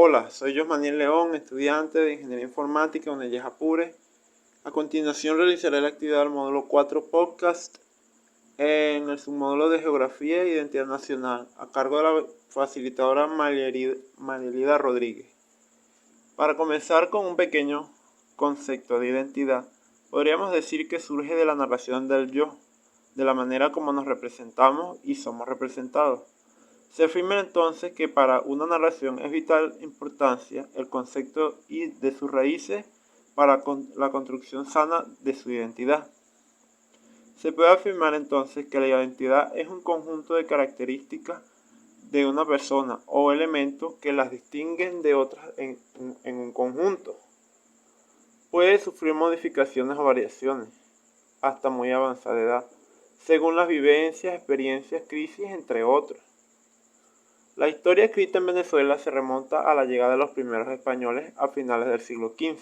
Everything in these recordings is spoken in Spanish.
Hola, soy Josmaniel León, estudiante de Ingeniería Informática en UNED Apure. A continuación realizaré la actividad del módulo 4 Podcast en el submódulo de Geografía e Identidad Nacional, a cargo de la facilitadora Marielida Rodríguez. Para comenzar con un pequeño concepto de identidad, podríamos decir que surge de la narración del yo, de la manera como nos representamos y somos representados. Se afirma entonces que para una narración es vital importancia el concepto y de sus raíces para la construcción sana de su identidad. Se puede afirmar entonces que la identidad es un conjunto de características de una persona o elementos que las distinguen de otras en un conjunto. Puede sufrir modificaciones o variaciones hasta muy avanzada edad, según las vivencias, experiencias, crisis, entre otros. La historia escrita en Venezuela se remonta a la llegada de los primeros españoles a finales del siglo XV,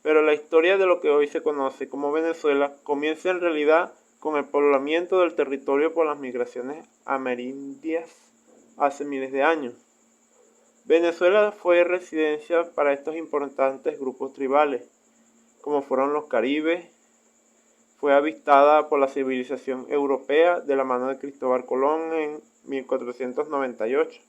pero la historia de lo que hoy se conoce como Venezuela comienza en realidad con el poblamiento del territorio por las migraciones amerindias hace miles de años. Venezuela fue residencia para estos importantes grupos tribales, como fueron los caribes. Fue avistada por la civilización europea de la mano de Cristóbal Colón en 1498,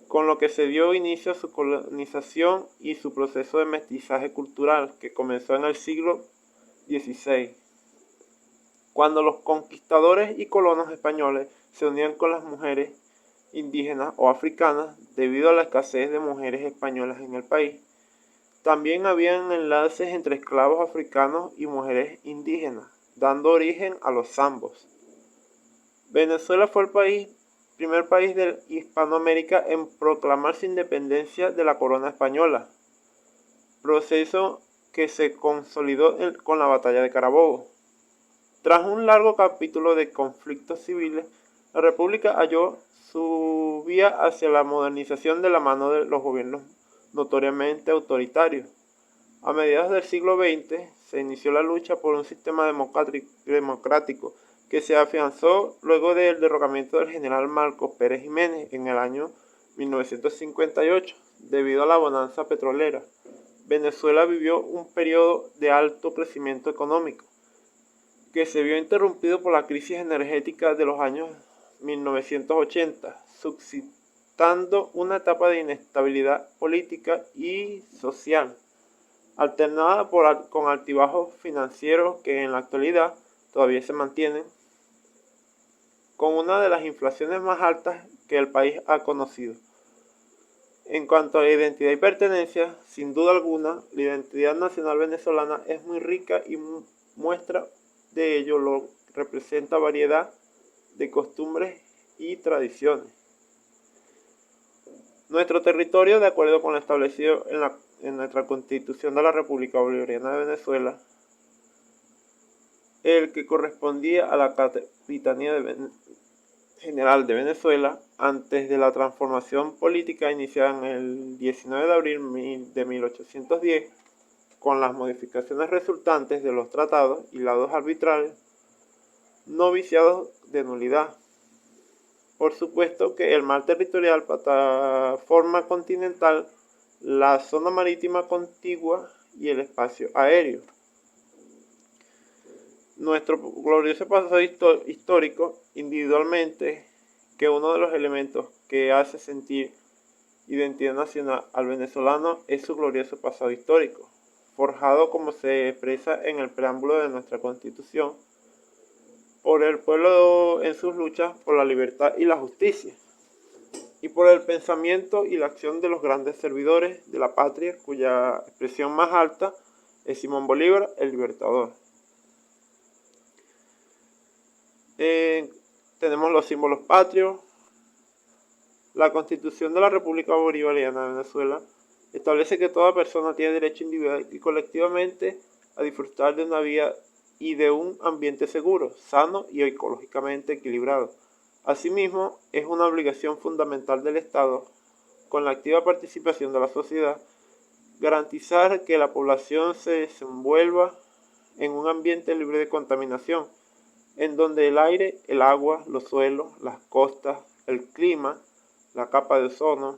con lo que se dio inicio a su colonización y su proceso de mestizaje cultural que comenzó en el siglo XVI, cuando los conquistadores y colonos españoles se unían con las mujeres indígenas o africanas debido a la escasez de mujeres españolas en el país. También habían enlaces entre esclavos africanos y mujeres indígenas, dando origen a los zambos. Venezuela fue el primer país de Hispanoamérica en proclamar su independencia de la corona española, proceso que se consolidó con la batalla de Carabobo. Tras un largo capítulo de conflictos civiles, la República halló su vía hacia la modernización de la mano de los gobiernos notoriamente autoritarios. A mediados del siglo XX se inició la lucha por un sistema democrático que se afianzó luego del derrocamiento del general Marcos Pérez Jiménez en el año 1958 debido a la bonanza petrolera. Venezuela vivió un periodo de alto crecimiento económico que se vio interrumpido por la crisis energética de los años 1980, suscitando una etapa de inestabilidad política y social, alternada con altibajos financieros que en la actualidad todavía se mantienen, con una de las inflaciones más altas que el país ha conocido. En cuanto a la identidad y pertenencia, sin duda alguna, la identidad nacional venezolana es muy rica y muestra de ello lo representa variedad de costumbres y tradiciones. Nuestro territorio, de acuerdo con lo establecido en nuestra Constitución de la República Bolivariana de Venezuela, el que correspondía a la Capitanía General de Venezuela antes de la transformación política iniciada en el 19 de abril de 1810, con las modificaciones resultantes de los tratados y lados arbitrarios no viciados de nulidad. Por supuesto que el mar territorial, plataforma continental, la zona marítima contigua y el espacio aéreo. Nuestro glorioso pasado histórico, individualmente, que uno de los elementos que hace sentir identidad nacional al venezolano es su glorioso pasado histórico, forjado como se expresa en el preámbulo de nuestra Constitución, por el pueblo en sus luchas por la libertad y la justicia, y por el pensamiento y la acción de los grandes servidores de la patria, cuya expresión más alta es Simón Bolívar, el Libertador. Tenemos los símbolos patrios. La Constitución de la República Bolivariana de Venezuela establece que toda persona tiene derecho individual y colectivamente a disfrutar de una vida y de un ambiente seguro, sano y ecológicamente equilibrado. Asimismo, es una obligación fundamental del Estado, con la activa participación de la sociedad, garantizar que la población se desenvuelva en un ambiente libre de contaminación, en donde el aire, el agua, los suelos, las costas, el clima, la capa de ozono,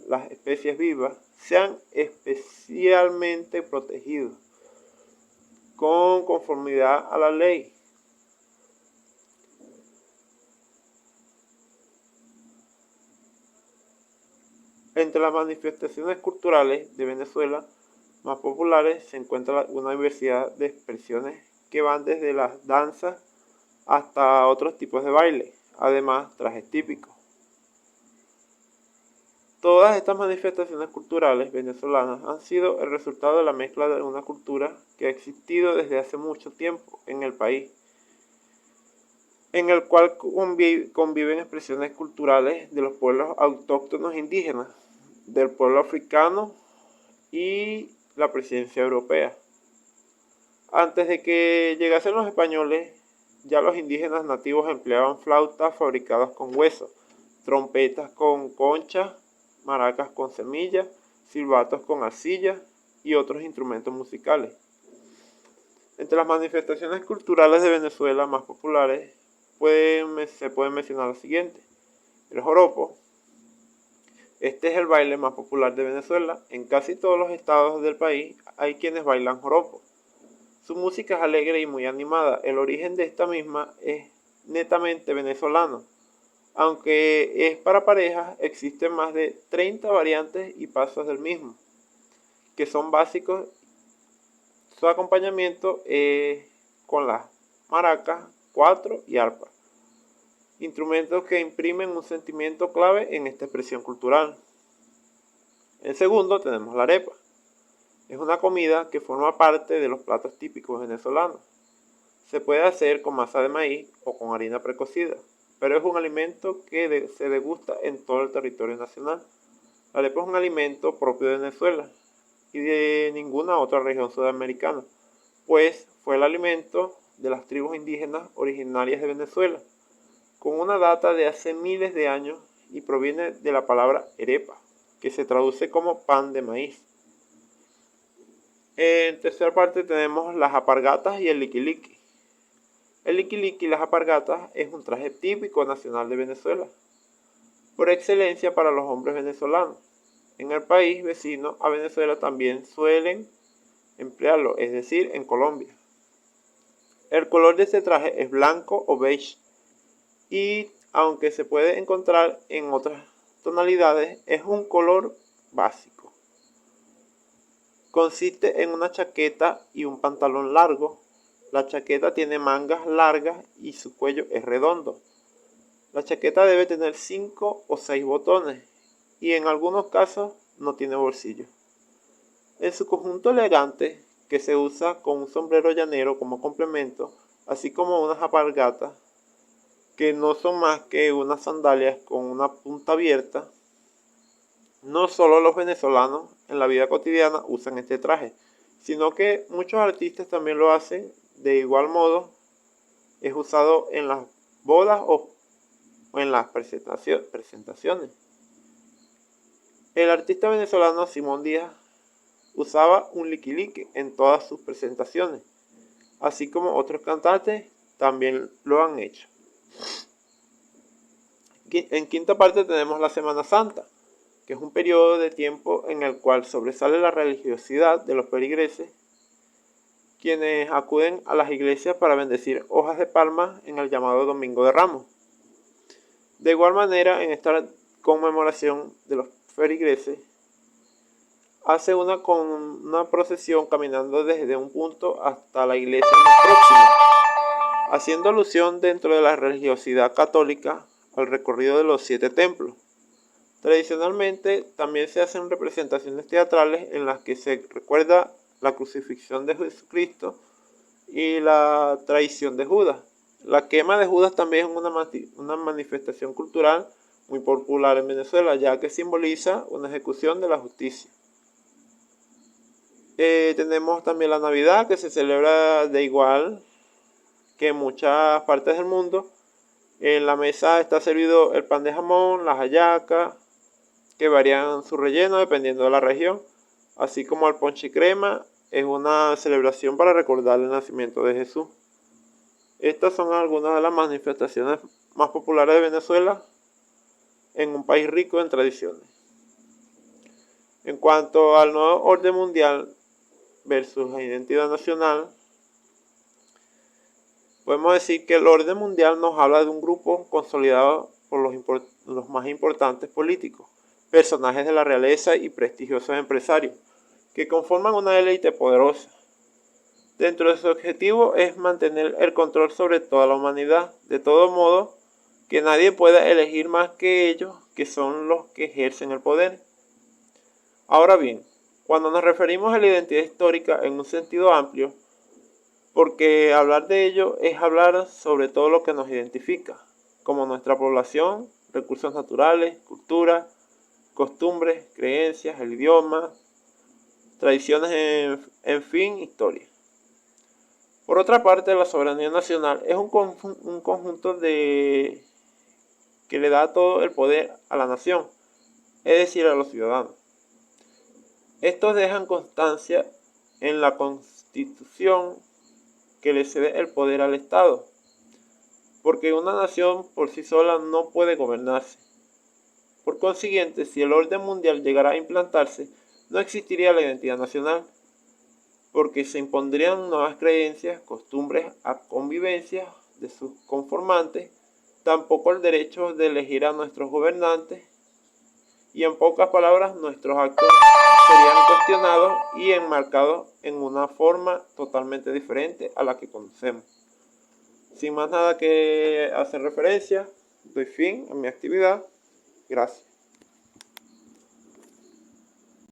las especies vivas sean especialmente protegidos con conformidad a la ley. Entre las manifestaciones culturales de Venezuela más populares se encuentra una diversidad de expresiones que van desde las danzas hasta otros tipos de baile, además trajes típicos. Todas estas manifestaciones culturales venezolanas han sido el resultado de la mezcla de una cultura que ha existido desde hace mucho tiempo en el país, en el cual conviven expresiones culturales de los pueblos autóctonos indígenas, del pueblo africano y la presencia europea. Antes de que llegasen los españoles, ya los indígenas nativos empleaban flautas fabricadas con hueso, trompetas con conchas, maracas con semillas, silbatos con arcilla y otros instrumentos musicales. Entre las manifestaciones culturales de Venezuela más populares se pueden mencionar las siguientes. El joropo. Este es el baile más popular de Venezuela. En casi todos los estados del país hay quienes bailan joropo. Su música es alegre y muy animada. El origen de esta misma es netamente venezolano. Aunque es para parejas, existen más de 30 variantes y pasos del mismo, que son básicos. Su acompañamiento es con las maracas, cuatro y arpa, instrumentos que imprimen un sentimiento clave en esta expresión cultural. En segundo tenemos la arepa. Es una comida que forma parte de los platos típicos venezolanos. Se puede hacer con masa de maíz o con harina precocida, pero es un alimento que se degusta en todo el territorio nacional. La arepa es un alimento propio de Venezuela y de ninguna otra región sudamericana, pues fue el alimento de las tribus indígenas originarias de Venezuela, con una data de hace miles de años y proviene de la palabra arepa, que se traduce como pan de maíz. En tercera parte tenemos las alpargatas y el liquiliqui. El liquiliqui y las alpargatas es un traje típico nacional de Venezuela, por excelencia para los hombres venezolanos. En el país vecino a Venezuela también suelen emplearlo, es decir, en Colombia. El color de este traje es blanco o beige y, aunque se puede encontrar en otras tonalidades, es un color básico. Consiste en una chaqueta y un pantalón largo. La chaqueta tiene mangas largas y su cuello es redondo. La chaqueta debe tener 5 o 6 botones y en algunos casos no tiene bolsillo. En su conjunto elegante, que se usa con un sombrero llanero como complemento, así como unas alpargatas, que no son más que unas sandalias con una punta abierta. No solo los venezolanos en la vida cotidiana usan este traje, sino que muchos artistas también lo hacen. De igual modo, es usado en las bodas o en las presentaciones. El artista venezolano Simón Díaz usaba un liquiliqui en todas sus presentaciones, así como otros cantantes también lo han hecho. En quinta parte tenemos la Semana Santa, que es un periodo de tiempo en el cual sobresale la religiosidad de los feligreses, quienes acuden a las iglesias para bendecir hojas de palma en el llamado Domingo de Ramos. De igual manera, en esta conmemoración de los feligreses, hace una procesión caminando desde un punto hasta la iglesia más próxima, haciendo alusión dentro de la religiosidad católica al recorrido de los 7 templos. Tradicionalmente también se hacen representaciones teatrales en las que se recuerda la crucifixión de Jesucristo y la traición de Judas. La quema de Judas también es una manifestación cultural muy popular en Venezuela, ya que simboliza una ejecución de la justicia. Tenemos también la Navidad, que se celebra de igual que en muchas partes del mundo. En la mesa está servido el pan de jamón, las hallacas, que varían su relleno dependiendo de la región, así como el ponche y crema. Es una celebración para recordar el nacimiento de Jesús. Estas son algunas de las manifestaciones más populares de Venezuela, en un país rico en tradiciones. En cuanto al nuevo orden mundial versus la identidad nacional, podemos decir que el orden mundial nos habla de un grupo consolidado por los más importantes políticos, personajes de la realeza y prestigiosos empresarios, que conforman una élite poderosa. Dentro de su objetivo es mantener el control sobre toda la humanidad, de todo modo que nadie pueda elegir más que ellos, que son los que ejercen el poder. Ahora bien, cuando nos referimos a la identidad histórica en un sentido amplio, porque hablar de ello es hablar sobre todo lo que nos identifica, como nuestra población, recursos naturales, cultura, costumbres, creencias, el idioma, tradiciones, en fin, historia. Por otra parte, la soberanía nacional es un conjunto que le da todo el poder a la nación, es decir, a los ciudadanos. Estos dejan constancia en la Constitución que le cede el poder al Estado, porque una nación por sí sola no puede gobernarse. Por consiguiente, si el orden mundial llegara a implantarse, no existiría la identidad nacional, porque se impondrían nuevas creencias, costumbres a convivencia de sus conformantes, tampoco el derecho de elegir a nuestros gobernantes, y en pocas palabras nuestros actos serían cuestionados y enmarcados en una forma totalmente diferente a la que conocemos. Sin más nada que hacer referencia, doy fin a mi actividad. Gracias.